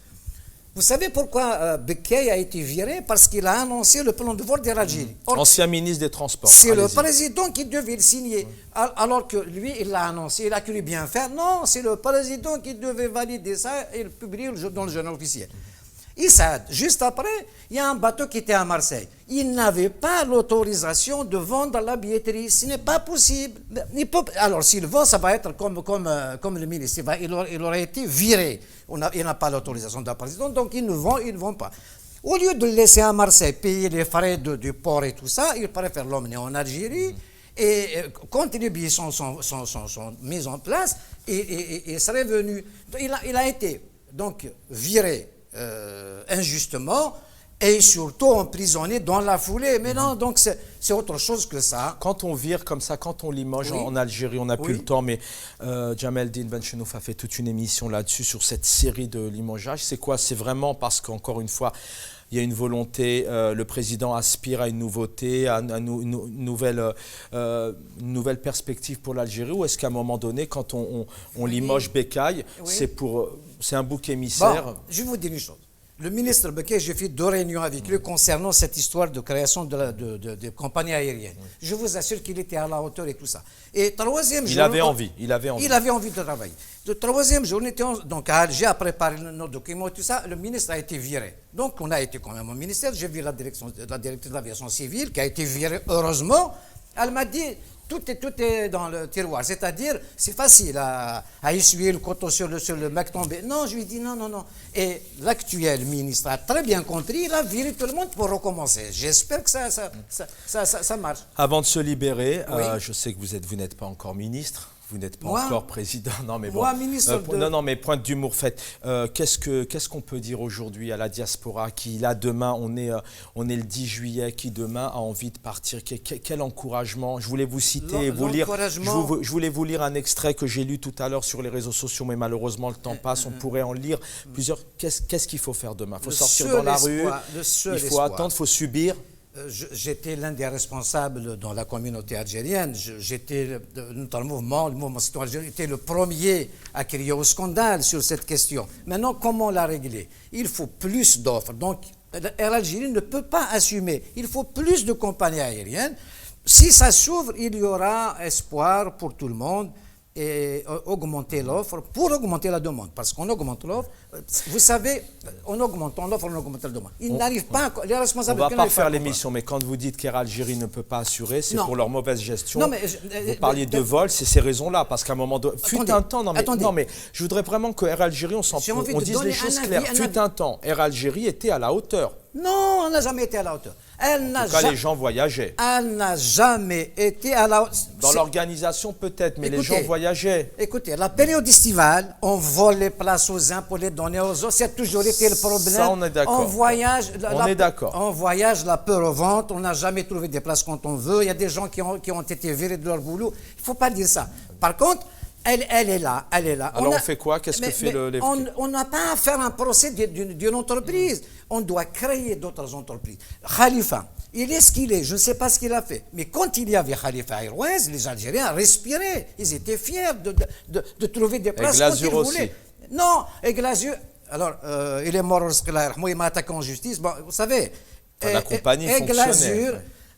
Vous savez pourquoi Bekay a été viré? Parce qu'il a annoncé le plan de vol d'Air Algérie. Or, Ancien ministre des Transports. c'est le Allez-y. président qui devait le signer. Alors que lui, il l'a annoncé, il a cru bien faire. Non, c'est le président qui devait valider ça et le publier dans le journal officiel. Issad, juste après, il y a un bateau qui était à Marseille. Il n'avait pas l'autorisation de vendre la billetterie. Ce n'est pas possible. Alors, s'il vend, ça va être comme le ministre. Il aurait été viré. Il n'a pas l'autorisation d'un président, donc il ne vend pas. Au lieu de le laisser à Marseille, payer les frais du port et tout ça, il préfère l'emmener en Algérie. Et quand les billets sont mis en place, il serait venu. Il a été donc viré injustement et surtout emprisonné dans la foulée. Mais non, donc c'est autre chose que ça. Quand on vire comme ça, quand on limoge Oui. en Algérie, on n'a plus Oui. le temps, mais Jamel Din Ben Chenouf a fait toute une émission là-dessus, sur cette série de limogeages. C'est quoi? C'est vraiment parce qu'encore une fois, il y a une volonté, le président aspire à une nouveauté, à une nouvelle perspective pour l'Algérie, ou est-ce qu'à un moment donné, quand on limoge Bekay, Oui. c'est un bouc émissaire? Bon, je vais vous dire une chose. Le ministre Bekay, j'ai fait 2 réunions avec lui concernant cette histoire de création de compagnies aériennes. Je vous assure qu'il était à la hauteur et tout ça. Et troisième jour... Il avait envie. Il avait envie de travailler. Le troisième jour, on était donc à Alger à préparer nos documents et tout ça. Le ministre a été viré. Donc on a été quand même au ministère. J'ai vu la directrice de l'aviation civile qui a été virée, heureusement. Elle m'a dit... Tout est dans le tiroir, c'est-à-dire, c'est facile à essuyer le coton sur le mec tombé. Non, je lui ai dit non. Et l'actuel ministre a très bien compris, il a viré tout le monde pour recommencer. J'espère que ça marche. Avant de se libérer, Oui. je sais que vous n'êtes pas encore ministre, vous n'êtes pas Moi encore président. Non, mais Moi, bon. ministre de... Non, mais pointe d'humour faite. Qu'est-ce qu'on peut dire aujourd'hui à la diaspora qui, là, demain, on est le 10 juillet, qui demain a envie de partir? Quel encouragement? Je voulais vous citer et vous lire. Je voulais vous lire un extrait que j'ai lu tout à l'heure sur les réseaux sociaux, mais malheureusement, le temps passe. On pourrait en lire plusieurs. Qu'est-ce qu'il faut faire demain? Il faut sortir dans la rue, il faut attendre, il faut subir. J'étais l'un des responsables dans la communauté algérienne. J'étais dans le mouvement citoyen algérien, était le premier à crier au scandale sur cette question. Maintenant, comment la régler? Il faut plus d'offres. Donc, Air Algérie ne peut pas assumer. Il faut plus de compagnies aériennes. Si ça s'ouvre, il y aura espoir pour tout le monde. et augmenter l'offre pour augmenter la demande. Parce qu'on augmente l'offre, vous savez, en augmentant l'offre, on augmente la demande. Ils n'arrivent pas, les responsables... On ne va pas refaire l'émission, mais quand vous dites qu'Air Algérie ne peut pas assurer, c'est pour leur mauvaise gestion. Non, mais vous parliez de vol, c'est ces raisons-là, parce qu'à un moment donné... Fut un temps, non mais je voudrais vraiment que Air Algérie, on dise les choses claires. Fut un temps, Air Algérie était à la hauteur. Non, on n'a jamais été à la hauteur. En tout cas, les gens voyageaient. Elle n'a jamais été à la hauteur. Dans l'organisation, peut-être, mais les gens voyageaient. Écoutez, la période estivale, on vole les places aux uns pour les donner aux autres. C'est toujours été le problème. Ça, on est d'accord. On voyage. On est d'accord. On voyage la peur au ventre. On n'a jamais trouvé des places quand on veut. Il y a des gens qui ont été virés de leur boulot. Il ne faut pas dire ça. Par contre, elle est là, elle est là. Alors on fait quoi? Qu'est-ce que fait le... On n'a pas à faire un procès d'une entreprise. On doit créer d'autres entreprises. Khalifa, il est ce qu'il est. Je ne sais pas ce qu'il a fait. Mais quand il y avait Khalifa Airways, les Algériens respiraient. Ils étaient fiers de trouver des places quand ils voulaient. Non, et Glazur, alors, il est mort, il m'a attaqué en justice. Bon, vous savez, la compagnie fonctionnait.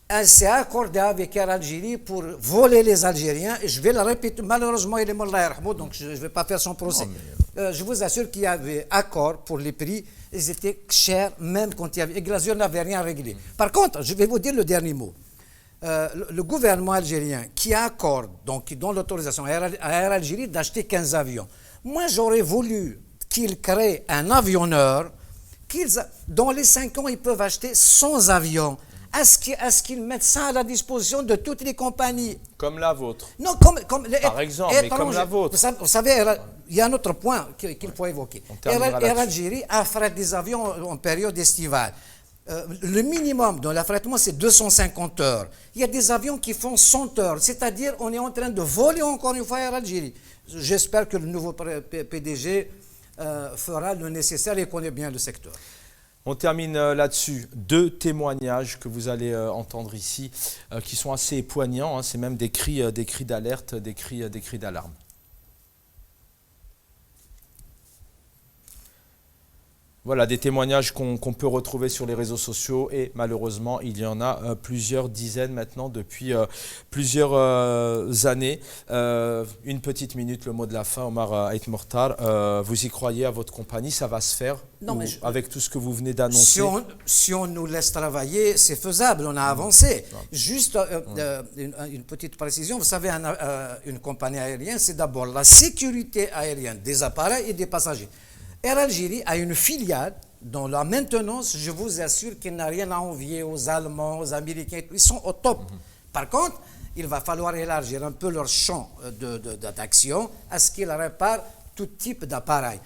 Elle s'est accordée avec Air Algérie pour voler les Algériens. Et je vais le répéter, malheureusement, il est mort là, donc je ne vais pas faire son procès. Je vous assure qu'il y avait accord pour les prix. Ils étaient chers, même quand il y avait... Et Glazur n'avait rien réglé. Par contre, je vais vous dire le dernier mot. Le gouvernement algérien qui accorde, donc qui donne l'autorisation à Air Algérie d'acheter 15 avions. Moi, j'aurais voulu qu'ils créent un avionneur, dans les 5 ans, ils peuvent acheter 100 avions. Est-ce qu'ils mettent ça à la disposition de toutes les compagnies? Comme la vôtre. Non, par exemple, mais comme la vôtre. Vous savez, il y a un autre point qu'il faut évoquer. Air Algérie affrète des avions en période estivale. Le minimum dans l'affrètement, c'est 250 heures. Il y a des avions qui font 100 heures. C'est-à-dire, on est en train de voler encore une fois Air Algérie. J'espère que le nouveau PDG fera le nécessaire et connaît bien le secteur. On termine là-dessus. 2 témoignages que vous allez entendre ici qui sont assez poignants. Hein. C'est même des cris d'alerte, des cris d'alarme. Voilà, des témoignages qu'on peut retrouver sur les réseaux sociaux et malheureusement, il y en a plusieurs dizaines maintenant depuis plusieurs années. Une petite minute, le mot de la fin, Omar Ait Mortar. Vous y croyez à votre compagnie? Ça va se faire avec tout ce que vous venez d'annoncer? Si on nous laisse travailler, c'est faisable, on a avancé. Juste une petite précision, vous savez, une compagnie aérienne, c'est d'abord la sécurité aérienne des appareils et des passagers. Air Algérie a une filiale dont la maintenance, je vous assure qu'il n'a rien à envier aux Allemands, aux Américains. Ils sont au top. Par contre, il va falloir élargir un peu leur champ d'action à ce qu'ils réparent tout type d'appareil.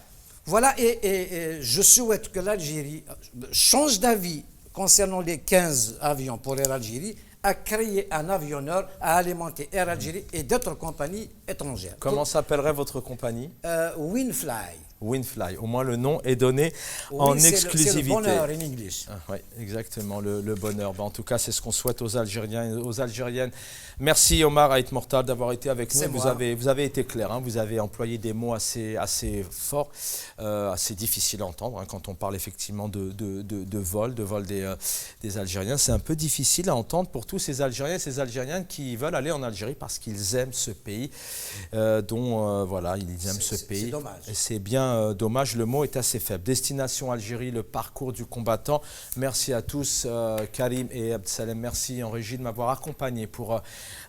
Voilà, et je souhaite que l'Algérie change d'avis concernant les 15 avions pour Air Algérie, à créer un avionneur, à alimenter Air Algérie et d'autres compagnies étrangères. Comment s'appellerait votre compagnie? Winfly. Winfly, au moins le nom est donné en exclusivité. C'est le bonheur en anglais. Oui, exactement, le bonheur. En tout cas, c'est ce qu'on souhaite aux Algériens et aux Algériennes. Merci Omar Ait Mortar d'avoir été avec nous. Vous avez été clair, hein, vous avez employé des mots assez forts, assez difficiles à entendre hein, quand on parle effectivement de vol des Algériens. C'est un peu difficile à entendre pour tous ces Algériens et ces Algériennes qui veulent aller en Algérie parce qu'ils aiment ce pays, voilà, ils aiment ce pays. C'est dommage. Et c'est bien dommage, le mot est assez faible. Destination Algérie, le parcours du combattant. Merci à tous, Karim et Abdesalem, merci en régie de m'avoir accompagné pour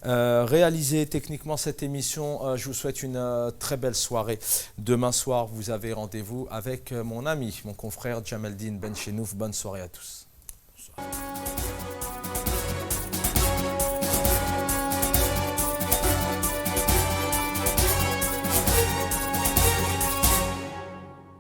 réaliser techniquement cette émission. Je vous souhaite une très belle soirée. Demain soir, vous avez rendez-vous avec mon ami, mon confrère Jamaldine Benchenouf. Bonne soirée à tous. Bonsoir.